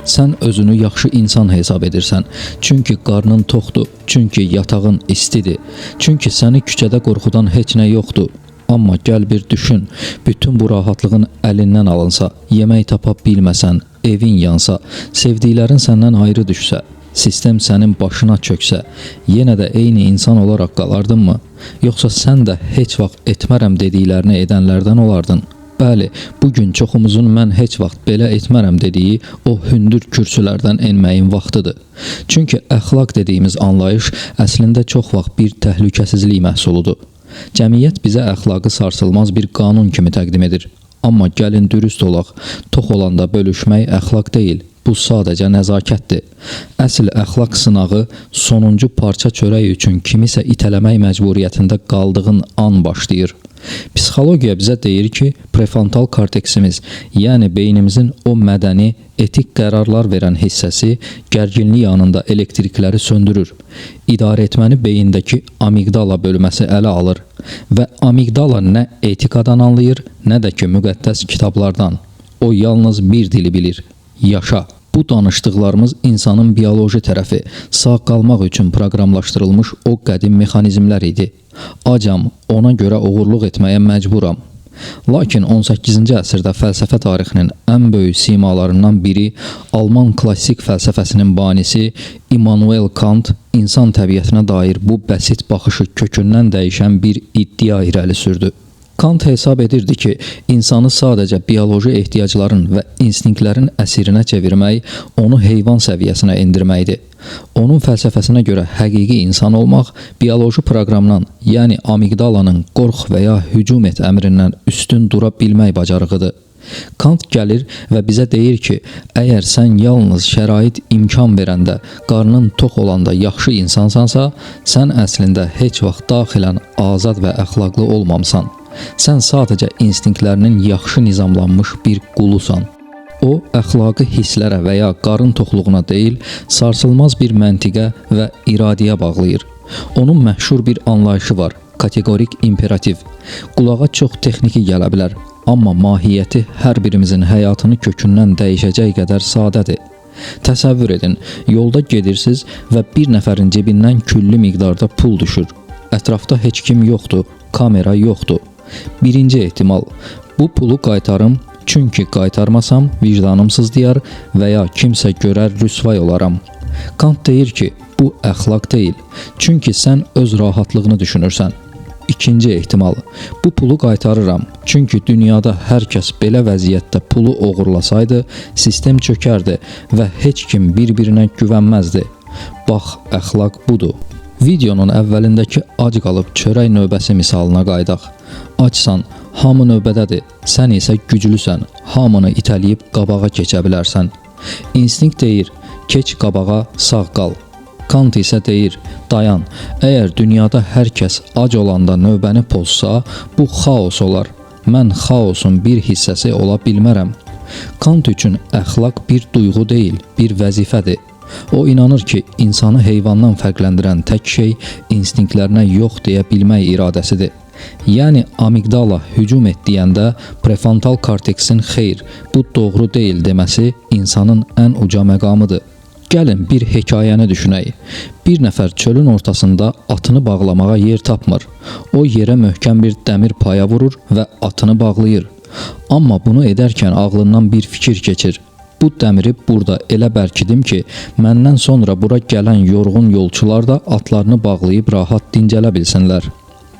Sən özünü yaxşı insan hesab edirsən. Çünki qarnın toxdur, çünki yatağın istidir, çünki səni küçədə qorxudan heç nə yoxdur. Amma gəl bir düşün, bütün bu rahatlığın əlindən alınsa, yemək tapa bilməsən, evin yansa, sevdiklərin səndən ayrı düşsə, sistem sənin başına çöksə, yenə də eyni insan olaraq qalardınmı? Yoxsa sən də heç vaxt etmərəm dediklərini edənlərdən olardın? Bəli, bugün çoxumuzun mən heç vaxt belə etmərəm dediyi o hündür kürsülərdən enməyin vaxtıdır. Çünki əxlaq dediyimiz anlayış əslində çox vaxt bir təhlükəsizlik məhsuludur. Cəmiyyət bizə əxlaqı sarsılmaz bir qanun kimi təqdim edir. Amma gəlin dürüst olaq, tox olanda bölüşmək əxlaq deyil, bu sadəcə nəzakətdir. Əsl əxlaq sınağı sonuncu parça çörək üçün kimisə itələmək məcburiyyətində qaldığın an başlayır. Psixologiya bizə deyir ki, prefrontal korteksimiz, yəni beynimizin o mədəni, etik qərarlar verən hissəsi gərginlik anında elektrikləri söndürür. İdarə etməni beyindəki amigdala bölməsi ələ alır və amigdala nə etikadan anlayır, nə də ki müqəddəs kitablardan. O yalnız bir dili bilir: yaşa. Bu danışdıqlarımız insanın bioloji tərəfi, sağ qalmaq üçün proqramlaşdırılmış o qədim mexanizmlər idi. Acam, ona görə oğurluq etməyə məcburam. Lakin 18-ci əsrdə fəlsəfə tarixinin ən böyük simalarından biri, Alman klassik fəlsəfəsinin banisi Immanuel Kant insan təbiətinə dair bu bəsit baxışı kökündən dəyişən bir iddia irəli sürdü. Kant hesab edirdi ki, insanı sadəcə bioloji ehtiyacların və instinktlərinəsirinə çevirmək, onu heyvan səviyyəsinə endirməkdir. Onun fəlsəfəsinə görə həqiqi insan olmaq, bioloji proqramdan, yəni amigdalanın qorx və ya hücum et əmrindən üstün dura bilmək bacarığıdır. Kant gəlir və bizə deyir ki, əgər sən yalnız şərait imkan verəndə, qarnın tox olanda yaxşı insansansa, sən əslində heç vaxt daxilən azad və əxlaqlı olmamısan. Sən sadəcə instinktlərinin yaxşı nizamlanmış bir qulusan. O, əxlaqı hisslərə və ya qarın toxluğuna deyil, sarsılmaz bir məntiqə və iradəyə bağlayır. Onun məşhur bir anlayışı var: kateqorik imperativ. Qulağa çox texniki gələ bilər, amma mahiyyəti hər birimizin həyatını kökündən dəyişəcək qədər sadədir. Təsəvvür edin, yolda gedirsiniz və bir nəfərin cebindən külli miqdarda pul düşür. Ətrafda heç kim yoxdur, kamera yoxdur. Birinci ehtimal, bu pulu qaytarım, çünki qaytarmasam vicdanım sızlayar və ya kimsə görər rüsvay olaram. Kant deyir ki, bu əxlaq deyil, çünki sən öz rahatlığını düşünürsən. İkinci ehtimal, bu pulu qaytarıram, çünki dünyada hər kəs belə vəziyyətdə pulu oğurlasaydı, sistem çökərdi və heç kim bir-birinə güvənməzdi. Bax, əxlaq budur. Videonun əvvəlindəki ac qalıb çörək növbəsi misalına qaydaq. Açsan, hamı növbədədir, sən isə güclüsən, hamını itələyib qabağa keçə bilərsən. İnstinkt deyir, keç qabağa, sağ qal. Kant isə deyir, dayan, əgər dünyada hər kəs ac olanda növbəni pozsa, bu xaos olar. Mən xaosun bir hissəsi ola bilmərəm. Kant üçün əxlaq bir duyğu deyil, bir vəzifədir. O inanır ki, insanı heyvandan fərqləndirən tək şey instinktlərinə yox deyə bilmək iradəsidir. Yəni amigdala hücum et deyəndə prefrontal korteksin xeyr, bu doğru deyil deməsi insanın ən uca məqamıdır. Gəlin bir hekayəni düşünək. Bir nəfər çölün ortasında atını bağlamağa yer tapmır. O yerə möhkəm bir dəmir paya vurur və atını bağlayır. Amma bunu edərkən ağlından bir fikir keçir. Bu dəmiri burada elə bərkidim ki, məndən sonra bura gələn yorğun yolçular da atlarını bağlayıb rahat dincələ bilsinlər.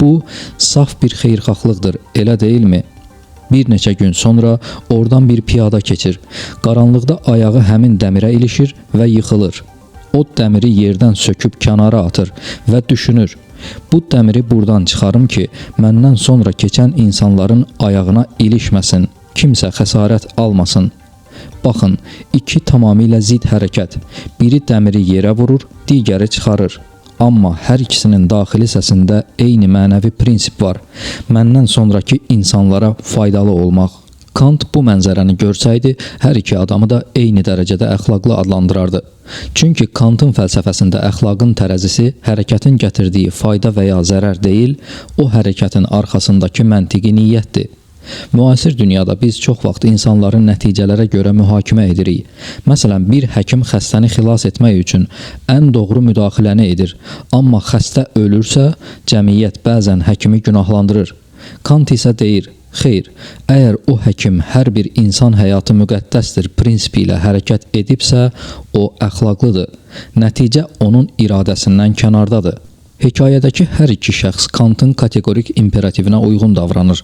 Bu, saf bir xeyirxahlıqdır, elə deyilmi? Bir neçə gün sonra oradan bir piyada keçir. Qaranlıqda ayağı həmin dəmirə ilişir və yıxılır. O dəmiri yerdən söküb kənara atır və düşünür: bu dəmiri buradan çıxarım ki, məndən sonra keçən insanların ayağına ilişməsin, kimsə xəsarət almasın. Baxın, iki tamamilə zid hərəkət. Biri dəmiri yerə vurur, digəri çıxarır. Amma hər ikisinin daxili səsində eyni mənəvi prinsip var: məndən sonraki insanlara faydalı olmaq. Kant bu mənzərəni görsəydi, hər iki adamı da eyni dərəcədə əxlaqlı adlandırardı. Çünki Kantın fəlsəfəsində əxlaqın tərəzisi hərəkətin gətirdiyi fayda və ya zərər deyil, o hərəkətin arxasındakı məntiqi niyyətdir. Müasir dünyada biz çox vaxt insanların nəticələrə görə mühakimə edirik. Məsələn, bir həkim xəstəni xilas etmək üçün ən doğru müdaxiləni edir, amma xəstə ölürsə, cəmiyyət bəzən həkimi günahlandırır. Kant isə deyir, xeyr, əgər o həkim hər bir insan həyatı müqəddəsdir prinsipi ilə hərəkət edibsə, o əxlaqlıdır. Nəticə onun iradəsindən kənardadır. Hekayədəki hər iki şəxs Kantın kateqorik imperativinə uyğun davranır.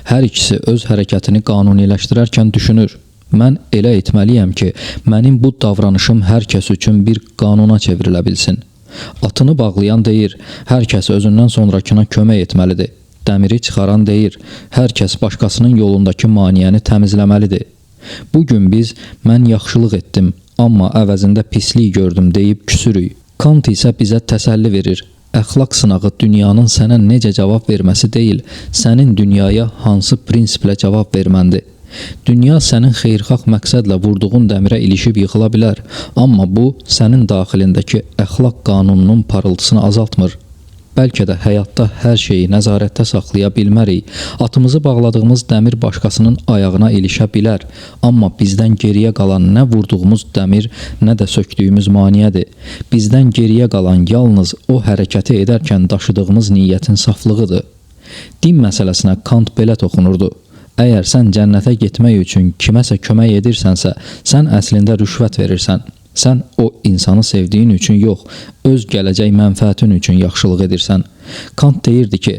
Hər ikisi öz hərəkətini qanuniləşdirərkən düşünür. Mən elə etməliyəm ki, mənim bu davranışım hər kəs üçün bir qanuna çevrilə bilsin. Atını bağlayan deyir, hər kəs özündən sonrakına kömək etməlidir. Dəmiri çıxaran deyir, hər kəs başqasının yolundakı maneəni təmizləməlidir. Bugün biz, mən yaxşılıq etdim, amma əvəzində pislik gördüm deyib küsürük. Kant isə bizə təsəlli verir. Əxlaq sınağı dünyanın sənə necə cavab verməsi deyil, sənin dünyaya hansı prinsiplə cavab verməndir. Dünya sənin xeyirxah məqsədlə vurduğun dəmirə ilişib yıxıla bilər, amma bu, sənin daxilindəki əxlaq qanununun parıltısını azaltmır. Bəlkə də həyatda hər şeyi nəzarətdə saxlaya bilmərik. Atımızı bağladığımız dəmir başqasının ayağına ilişə bilər, amma bizdən geriyə qalan nə vurduğumuz dəmir, nə də sökdüyümüz maneədir. Bizdən geriyə qalan yalnız o hərəkəti edərkən daşıdığımız niyyətin saflığıdır. Din məsələsinə Kant belə toxunurdu. Əgər sən cənnətə getmək üçün kiməsə kömək edirsənsə, sən əslində rüşvət verirsən. Sən o insanı sevdiyin üçün yox, öz gələcək mənfəətin üçün yaxşılıq edirsən. Kant deyirdi ki,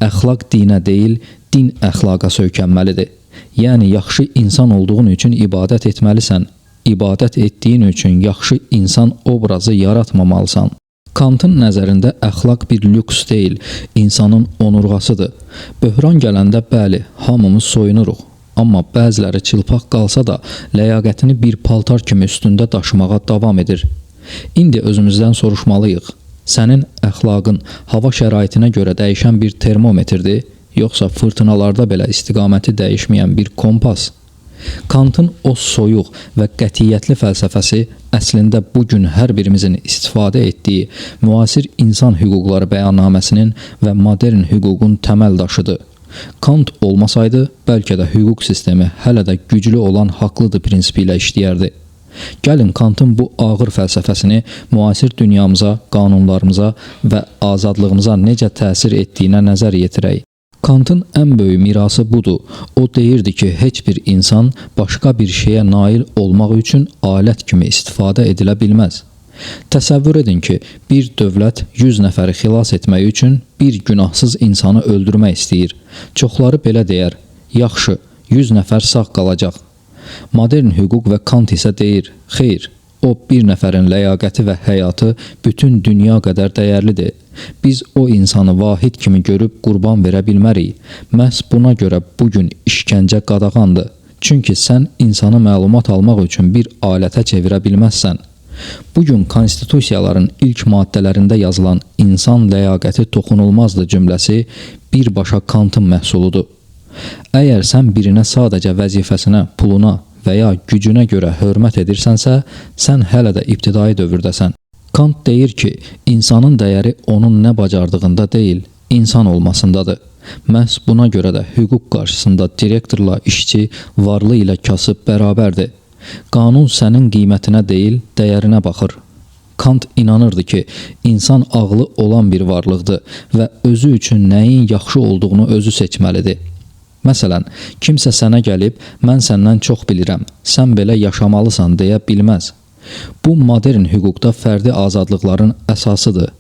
əxlaq dinə deyil, din əxlaqa söykənməlidir. Yəni, yaxşı insan olduğun üçün ibadət etməlisən. İbadət etdiyin üçün yaxşı insan obrazı yaratmamalısan. Kantın nəzərində əxlaq bir lüks deyil, insanın onurğasıdır. Böhran gələndə bəli, hamımız soyunuruq. Amma bəziləri çılpaq qalsa da ləyaqətini bir paltar kimi üstündə daşımağa davam edir. İndi özümüzdən soruşmalıyıq. Sənin əxlaqın hava şəraitinə görə dəyişən bir termometrdir, yoxsa fırtınalarda belə istiqaməti dəyişməyən bir kompas? Kantın o soyuq və qətiyyətli fəlsəfəsi əslində bugün hər birimizin istifadə etdiyi müasir insan hüquqları bəyannaməsinin və modern hüququn təməl daşıdır. Kant olmasaydı, bəlkə də hüquq sistemi hələ də güclü olan haqlıdır prinsipi ilə işləyərdi. Gəlin Kantın bu ağır fəlsəfəsini müasir dünyamıza, qanunlarımıza və azadlığımıza necə təsir etdiyinə nəzər yetirək. Kantın ən böyük mirası budur. O deyirdi ki, heç bir insan başqa bir şeyə nail olmaq üçün alət kimi istifadə edilə bilməz. Təsəvvür edin ki, bir dövlət 100 nəfəri xilas etmək üçün bir günahsız insanı öldürmək istəyir. Çoxları belə deyər, yaxşı, 100 nəfər sağ qalacaq. Modern hüquq və Kant isə deyir, xeyr, o bir nəfərin ləyaqəti və həyatı bütün dünya qədər dəyərlidir. Biz o insanı vahid kimi görüb qurban verə bilmərik. Məhz buna görə bugün işgəncə qadağandır. Çünki sən insanı məlumat almaq üçün bir alətə çevirə bilməzsən. Bugün konstitusiyaların ilk maddələrində yazılan insan ləyaqəti toxunulmazdır cümləsi birbaşa Kantın məhsuludur. Əgər sən birinə sadəcə vəzifəsinə, puluna və ya gücünə görə hörmət edirsənsə, sən hələ də ibtidai dövrdəsən. Kant deyir ki, insanın dəyəri onun nə bacardığında deyil, insan olmasındadır. Məhz buna görə də hüquq qarşısında direktorla işçi, varlı ilə kasıb bərabərdir. Qanun sənin qiymətinə deyil, dəyərinə baxır. Kant inanırdı ki, insan ağlı olan bir varlıqdır və özü üçün nəyin yaxşı olduğunu özü seçməlidir. Məsələn, kimsə sənə gəlib, mən səndən çox bilirəm, sən belə yaşamalısan deyə bilməz. Bu, modern hüquqda fərdi azadlıqların əsasıdır.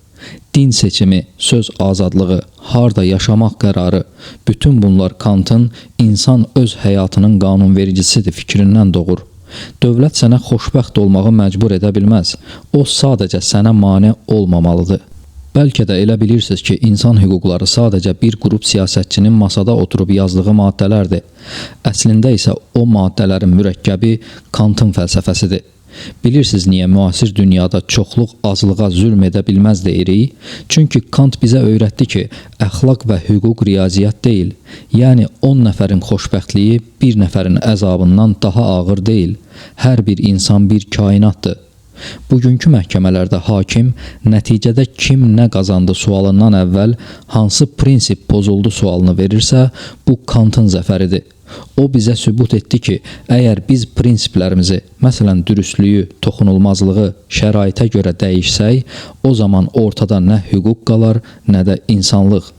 Din seçimi, söz azadlığı, harda yaşamaq qərarı, bütün bunlar Kantın insan öz həyatının qanunvericisidir fikrindən doğur. Dövlət sənə xoşbəxt olmağı məcbur edə bilməz. O sadəcə sənə mane olmamalıdır. Bəlkə də elə bilirsiniz ki, insan hüquqları sadəcə bir qrup siyasətçinin masada oturub yazdığı maddələrdir. Əslində isə o maddələrin mürəkkəbi Kantın fəlsəfəsidir. Bilirsiniz niyə müasir dünyada çoxluq azlığa zülm edə bilməz deyirik? Çünki Kant bizə öyrətdi ki, əxlaq və hüquq riyaziyyat deyil. Yəni 10 nəfərin xoşbəxtliyi bir nəfərin əzabından daha ağır deyil. Hər bir insan bir kainatdır. Bugünkü məhkəmələrdə hakim nəticədə kim nə qazandı sualından əvvəl hansı prinsip pozuldu sualını verirsə, bu Kantın zəfəridir. O bizə sübut etdi ki, əgər biz prinsiplərimizi, məsələn dürüstlüyü, toxunulmazlığı şəraitə görə dəyişsək, o zaman ortada nə hüquq qalar, nə də insanlıq.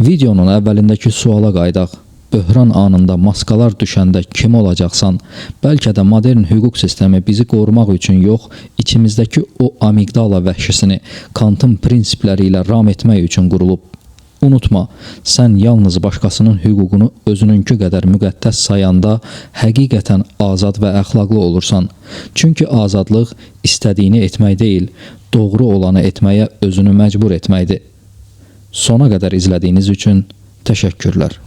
Videonun əvvəlindəki suala qaydaq. Böhran anında maskalar düşəndə kim olacaqsan? Bəlkə də modern hüquq sistemi bizi qorumaq üçün yox, içimizdəki o amigdala vəhşisini Kantın prinsipləri ilə ram etmək üçün qurulub. Unutma, sən yalnız başqasının hüququnu özününkü qədər müqəddəs sayanda həqiqətən azad və əxlaqlı olursan. Çünki azadlıq istədiyini etmək deyil, doğru olanı etməyə özünü məcbur etməkdir. Sona qədər izlədiyiniz üçün təşəkkürlər.